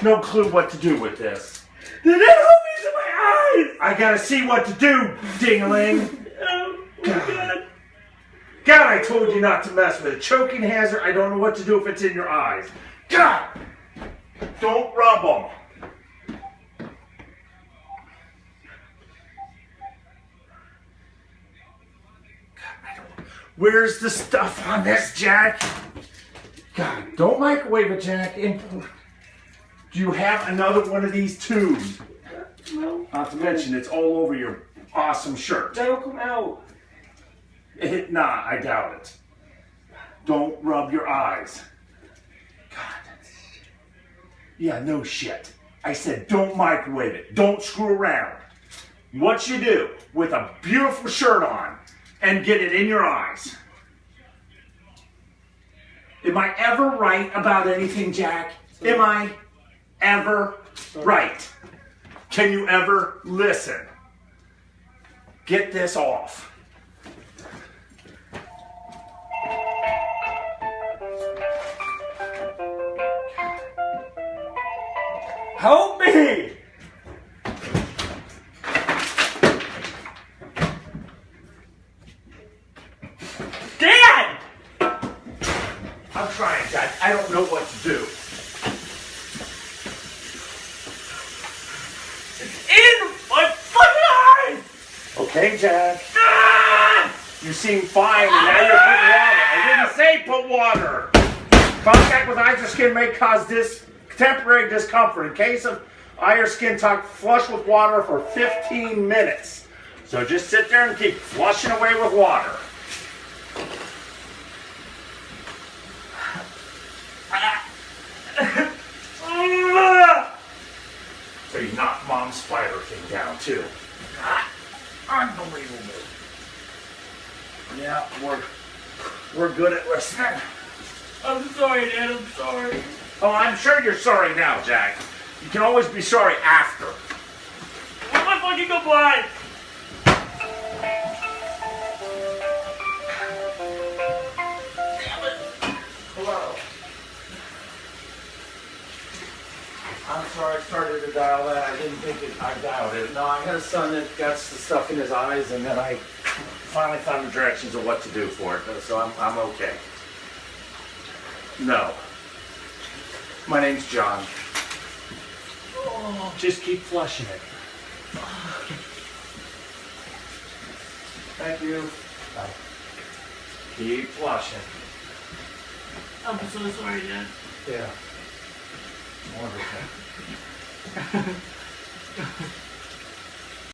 No clue what to do with this. Did it hope into my eyes? I gotta see what to do, dingling. Oh my god. God, I told you not to mess with it. Choking hazard, I don't know what to do if it's in your eyes. God! Don't rub them. Where's the stuff on this, Jack? God, don't microwave it, Jack. Do you have another one of these tubes? No. Not to mention, it's all over your awesome shirt. That'll come out. Nah, I doubt it. Don't rub your eyes. God. Yeah, no shit. I said don't microwave it. Don't screw around. What you do with a beautiful shirt on and get it in your eyes. Am I ever right about anything, Jack? Am I ever right? Can you ever listen? Get this off. Help me! Dad! I'm trying, Jack. I don't know what to do. It's in my fucking eyes! Okay, Jack. Ah! You seem fine, and now you're putting water. I didn't say put water. Contact with eyes or skin may cause temporary discomfort. In case of eye or skin, talk flush with water for 15 minutes. So just sit there and keep flushing away with water. So you knocked Mom's spider thing down too. Unbelievable. Yeah, we're good at listening. I'm sorry, Dad. I'm sorry. Oh, I'm sure you're sorry now, Jack. You can always be sorry after. Where's my fucking goodbye? Damn it. Hello. I'm sorry I started to dial that. I didn't think I dialed it. No, I had a son that got the stuff in his eyes, and then I finally found the directions of what to do for it. So I'm okay. No. My name's John. Oh. Just keep flushing it. Thank you. Bye. Keep flushing. I'm so sorry, Dad. Yeah. Wonderful.